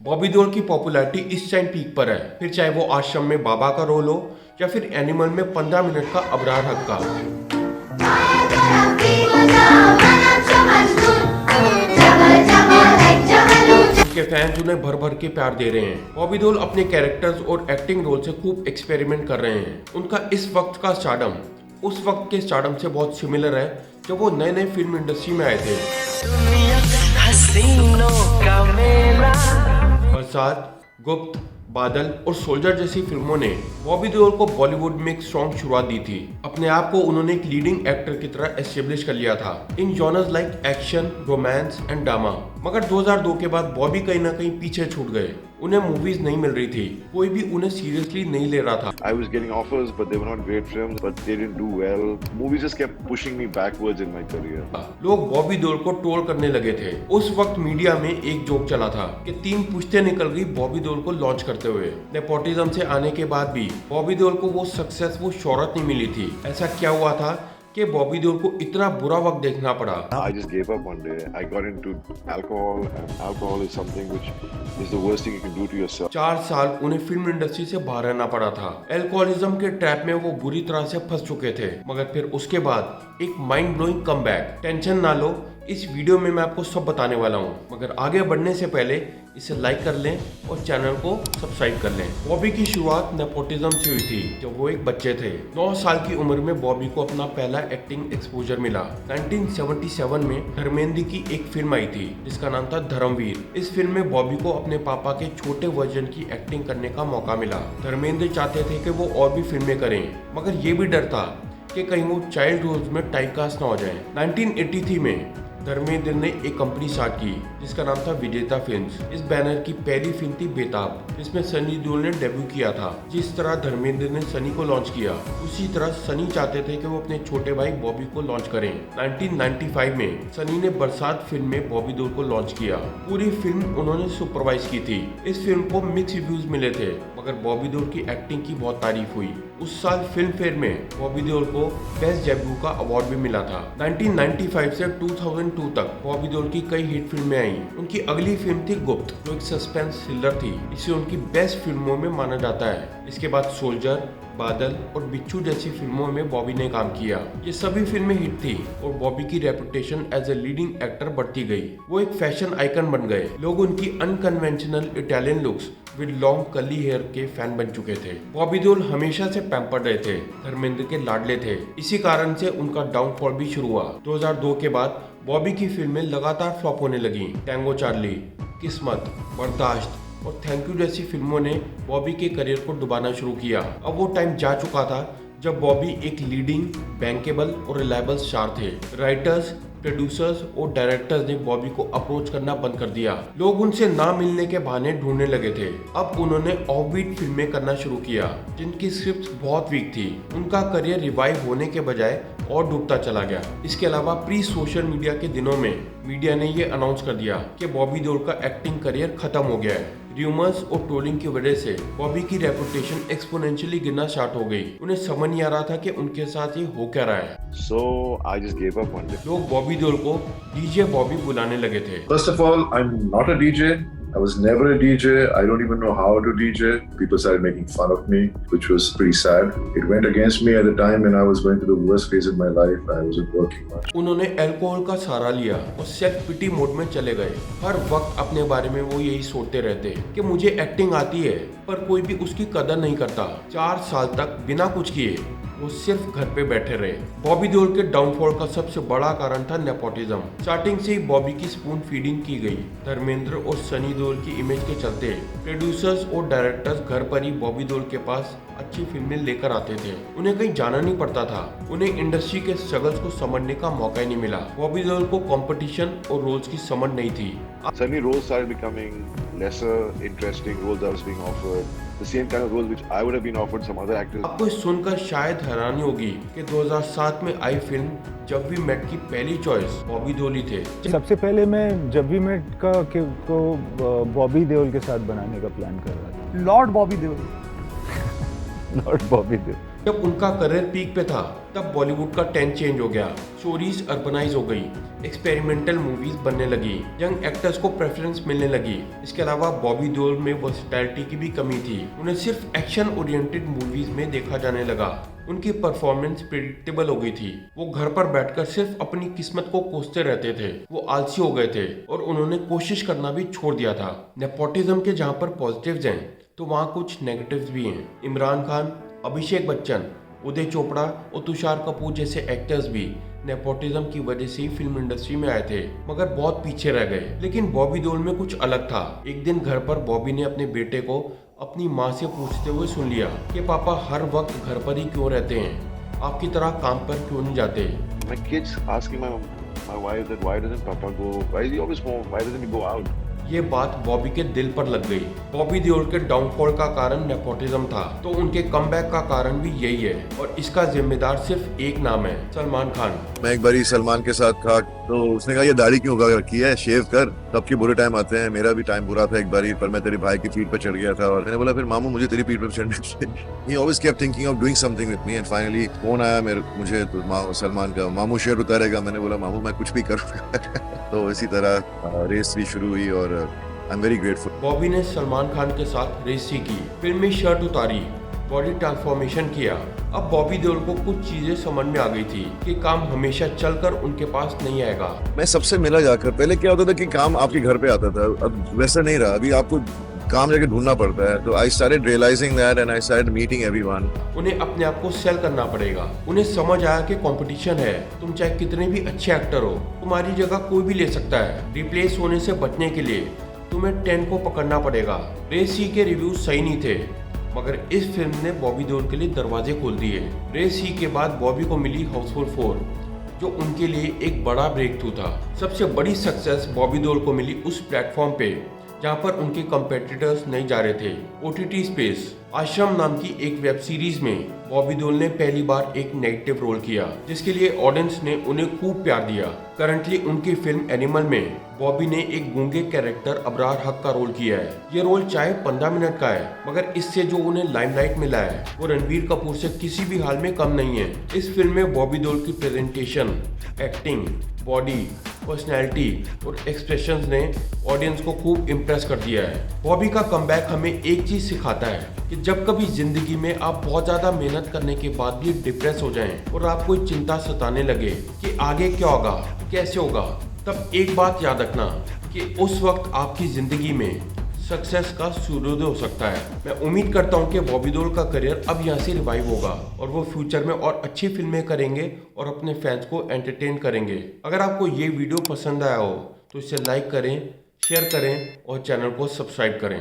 बॉबी देओल की पॉपुलैरिटी इस time peak पर है, फिर चाहे वो आश्रम में बाबा का रोल हो या फिर एनिमल में 15 मिनट का अबरार हक का। उनके फैंस उन्हें भर भर के प्यार दे रहे हैं। बॉबी देओल अपने कैरेक्टर्स और एक्टिंग रोल से खूब एक्सपेरिमेंट कर रहे हैं। उनका इस वक्त का स्टारडम उस वक्त के स्टारडम से बहुत सिमिलर है जब वो नए नए फिल्म इंडस्ट्री में आए थे। बरसात, गुप्त, बादल और सोल्जर जैसी फिल्मों ने बॉबी देओल को बॉलीवुड में एक स्ट्रॉन्ग शुरुआत दी थी। अपने आप को उन्होंने एक लीडिंग एक्टर की तरह एस्टेब्लिश कर लिया था in genres like action, romance and drama. मगर 2002 के बाद बॉबी कहीं ना कहीं पीछे छूट गए। उन्हें मूवीज नहीं मिल रही थी, कोई भी उन्हें सीरियसली नहीं ले रहा था। I was getting offers, but they were not great films, but they didn't do well. Movies just kept pushing me backwards in my career. लोग बॉबी देओल को ट्रोल करने लगे थे। उस वक्त मीडिया में एक जोक चला था कि 3 पुश्तें निकल गई बॉबी देओल को लॉन्च करते हुए। नेपोटिज्म से आने के बाद भी बॉबी देओल को वो सक्सेस, वो शोहरत नहीं मिली थी। ऐसा क्या हुआ था कि बॉबी देओल को इतना बुरा वक्त देखना पड़ा? I just gave up one day. I got into alcohol, and alcohol is something which is the worst thing you can do to yourself. 4 साल उन्हें फिल्म इंडस्ट्री से बाहर रहना पड़ा था। अल्कोहलिज्म के ट्रैप में वो बुरी तरह से फंस चुके थे। मगर फिर उसके बाद एक माइंड ब्लोइंग कमबैक। टेंशन ना लो, इस वीडियो में मैं आपको सब बताने वाला हूँ। मगर आगे बढ़ने से पहले इसे लाइक कर लें और चैनल को सब्सक्राइब कर लें। बॉबी की शुरुआत नेपोटिज्म से हुई थी जब वो एक बच्चे थे। 9 साल की उम्र में बॉबी को अपना पहला एक्टिंग एक्सपोजर मिला। 1977 में धर्मेंद्र की एक फिल्म आई थी जिसका नाम था धर्मवीर। इस फिल्म में बॉबी को अपने पापा के छोटे वर्जन की एक्टिंग करने का मौका मिला। धर्मेंद्र चाहते थे कि वो और भी फिल्में करें, मगर ये भी डर था कि कहीं वो चाइल्ड रोल्स में टाइपकास्ट ना हो जाए। 1983 में धर्मेंद्र ने एक कंपनी स्टार्ट की जिसका नाम था विजेता फिल्म्स। इस बैनर की पहली फिल्म थी बेताब, जिसमें सनी देओल ने डेब्यू किया था। जिस तरह धर्मेंद्र ने सनी को लॉन्च किया, उसी तरह सनी चाहते थे कि वो अपने छोटे भाई बॉबी को लॉन्च करें। 1995 में सनी ने बरसात फिल्म में बॉबी देओल को लॉन्च किया। पूरी फिल्म उन्होंने सुपरवाइज की थी। इस फिल्म को मिक्स रिव्यूज मिले थे, मगर बॉबी देओल की एक्टिंग की बहुत तारीफ हुई। उस साल फिल्म फेयर में बॉबी देओल को बेस्ट डेब्यू का अवार्ड भी मिला था। 1995 से 2002 तक बॉबी देओल की कई हिट फिल्में आई। उनकी अगली फिल्म थी गुप्त, जो एक सस्पेंस थ्रिलर थी। इसे उनकी बेस्ट फिल्मों में माना जाता है। इसके बाद सोल्जर, बादल और बिच्छू जैसी फिल्मों में बॉबी ने काम किया। ये सभी फिल्में हिट थी और बॉबी की reputation as a leading actor बढ़ती गई। वो एक फैशन आइकन बन गए। लोग उनकी unconventional Italian looks with long curly hair के फैन बन चुके थे। बॉबी देओल हमेशा से पैम्पर्ड रहे थे, धर्मेंद्र के लाडले थे। इसी कारण से उनका डाउनफॉल भी शुरू हुआ। 2002 के बाद बॉबी की फिल्में लगातार फ्लॉप होने लगी। टैंगो चार्ली, किस्मत, बर्दाश्त और थैंक यू जैसी फिल्मों ने बॉबी के करियर को डुबाना शुरू किया। अब वो टाइम जा चुका था जब बॉबी एक लीडिंग, बैंकेबल और रिलायबल स्टार थे। राइटर्स, प्रोड्यूसर्स और डायरेक्टर्स ने बॉबी को अप्रोच करना बंद कर दिया। लोग उनसे ना मिलने के बहाने ढूंढने लगे थे। अब उन्होंने ऑफबीट फिल्में करना शुरू किया जिनकी स्क्रिप्ट बहुत वीक थी। उनका करियर रिवाइव होने के बजाय और डूबता चला गया। इसके अलावा प्री सोशल मीडिया के दिनों में मीडिया ने ये अनाउंस कर दिया कि बॉबी देओल का एक्टिंग करियर खत्म हो गया है। र्यूमर्स और ट्रोलिंग की वजह से बॉबी की रेपुटेशन एक्सपोनेंशियली गिरना स्टार्ट हो गई। उन्हें समझ नहीं आ रहा था कि उनके साथ ये हो क्या रहा है। So I just gave up one day. लोग बॉबी देओल को डीजे बॉबी बुलाने लगे थे। First of all, I'm not a DJ. I was never a DJ. I don't even know how to DJ. People started making fun of me, which was pretty sad. It went against me at the time when I was going through the worst phase of my life. I wasn't working much. उन्होंने alcohol का सहारा लिया और self पिटी mode में चले गए। हर वक्त अपने बारे में वो यही सोचते रहते कि मुझे एक्टिंग आती है, पर कोई भी उसकी कदर नहीं करता। 4 साल तक बिना कुछ किए वो सिर्फ घर पे बैठे रहे। बॉबी देओल के डाउनफॉल का सबसे बड़ा कारण था नेपोटिज्म। स्टार्टिंग से ही बॉबी की स्पून फीडिंग की गई। धर्मेंद्र और सनी देओल की इमेज के चलते प्रोड्यूसर्स और डायरेक्टर्स घर पर ही बॉबी देओल के पास अच्छी फिल्में लेकर आते थे। उन्हें कहीं जाना नहीं पड़ता था। उन्हें इंडस्ट्री के स्ट्रगल्स को समझने का मौका ही नहीं मिला। बॉबी देओल को कंपटीशन और रोल्स की समझ नहीं थी। Suddenly roles started becoming lesser interesting roles that was being offered. The same kind of roles which I would have been offered some other actors. आपको सुनकर शायद हैरानी होगी कि 2007 में आई फिल्म जब वी मेट की पहली चॉइस बॉबी देओल ही थे। सबसे पहले मैं जब वी मेट को बॉबी देओल के साथ बनाने का प्लान कर रहा था। लॉर्ड बॉबी देओल। लॉर्ड बॉबी देओल। जब उनका करियर पीक पे था तब बॉलीवुड का टेंस चेंज हो गया, स्टोरीज अर्बनाइज हो गई, एक्सपेरिमेंटल मूवीज बनने लगी, यंग एक्टर्स को प्रेफरेंस मिलने लगी। इसके अलावा बॉबी देओल में वर्सेटैलिटी की भी कमी थी, उन्हें सिर्फ एक्शन ओरिएंटेड मूवीज में देखा जाने लगा। उनकी परफॉर्मेंस प्रेडिक्टेबल हो गई थी, वो घर पर बैठकर सिर्फ अपनी किस्मत को कोसते रहते थे, वो आलसी हो गए थे और उन्होंने कोशिश करना भी छोड़ दिया था। नेपोटिज्म के जहाँ पर पॉजिटिव्स हैं तो वहाँ कुछ नेगेटिव्स भी हैं। इमरान खान, अभिषेक बच्चन, उदय चोपड़ा और तुषार कपूर जैसे एक्टर्स भी नेपोटिज्म की वजह से फिल्म इंडस्ट्री में आए थे, मगर बहुत पीछे रह गए। लेकिन बॉबी देओल में कुछ अलग था। एक दिन घर पर बॉबी ने अपने बेटे को अपनी माँ से पूछते हुए सुन लिया कि पापा हर वक्त घर पर ही क्यों रहते हैं, आपकी तरह काम पर क्यों नहीं जाते। My kids asking my wife that why doesn't Papa go? Why is he always home? Why doesn't he go out? ये बात बॉबी के दिल पर लग गई। बॉबी देओल के डाउनफॉल का कारण नेपोटिज्म था, तो उनके कमबैक का कारण भी यही है और इसका जिम्मेदार सिर्फ एक नाम है, सलमान खान। मैं एक बारी सलमान के साथ था तो उसने कहा ये दाढ़ी क्यों रखी है, शेव कर, सबके बुरे टाइम आते हैं। मेरा भी टाइम बुरा था एक बारी, पर मैं तेरे भाई की पीठ पर चढ़ गया था और मैंने बोला फिर मामू मुझे तेरी पीठ पर चढ़ने चाहिए। He always kept thinking of doing something with me and finally phone आया मुझे तो सलमान का, मामू शेयर उतारेगा। मैंने बोला मामू मैं कुछ भी करूँगा। तो इसी तरह रेस भी शुरू हुई और I am very grateful. Bobby ने सलमान खान के साथ रेस की, फिल्म में शर्ट उतारी, बॉडी ट्रांसफॉर्मेशन किया। अब बॉबी देओल को कुछ चीजें समझ में आ गई थी कि काम हमेशा चलकर उनके पास नहीं आएगा। मैं सबसे मिला जाकर, पहले क्या होता था कि काम आपके घर पे आता था, अब वैसा नहीं रहा। अभी आपको काम जाके ढूंढना पड़ता है। तो I started realising that and I started meeting everyone. उन्हें अपने आप को सेल करना पड़ेगा। उन्हें समझ आया कि कंपटीशन है, तुम चाहे कितने भी अच्छे एक्टर हो, तुम्हारी जगह कोई भी ले सकता है। रिप्लेस होने से बचने के लिए तुम्हें 10 को पकड़ना पड़ेगा। रेस सी के रिव्यूज सही नहीं थे, मगर इस फिल्म ने बॉबी देओल के लिए दरवाजे खोल दिए। रेस सी के बाद बॉबी को मिली हाउसफुल 4, जो उनके लिए एक बड़ा ब्रेक थ्रू था। सबसे बड़ी सक्सेस बॉबी देओल को मिली उस प्लेटफॉर्म पे जहां पर उनके कंपेटिटर्स नहीं जा रहे थे, OTT स्पेस। आश्रम नाम की एक वेब सीरीज में बॉबी देओल ने पहली बार एक नेगेटिव रोल किया, जिसके लिए ऑडियंस ने उन्हें खूब प्यार दिया। करंटली उनकी फिल्म एनिमल में बॉबी ने एक गूंगे कैरेक्टर अबरार हक का रोल किया है। ये रोल चाहे 15 मिनट का है, मगर इससे जो उन्हें लाइमलाइट मिला है वो रणबीर कपूर से किसी भी हाल में कम नहीं है। इस फिल्म में बॉबी देओल की प्रेजेंटेशन, एक्टिंग, बॉडी, पर्सनैलिटी और एक्सप्रेशंस ने ऑडियंस को खूब इम्प्रेस कर दिया है। बॉबी का कमबैक हमें एक चीज सिखाता है कि जब कभी जिंदगी में आप बहुत ज्यादा मेहनत करने के बाद भी डिप्रेस हो जाएं और आपको चिंता सताने लगे कि आगे क्या होगा, कैसे होगा, तब एक बात याद रखना कि उस वक्त आपकी जिंदगी में सक्सेस का सूर्योदय हो सकता है। मैं उम्मीद करता हूं कि बॉबी देओल का करियर अब यहां से रिवाइव होगा और वो फ्यूचर में और अच्छी फिल्में करेंगे और अपने फैंस को एंटरटेन करेंगे। अगर आपको ये वीडियो पसंद आया हो तो इसे लाइक करें, शेयर करें और चैनल को सब्सक्राइब करें।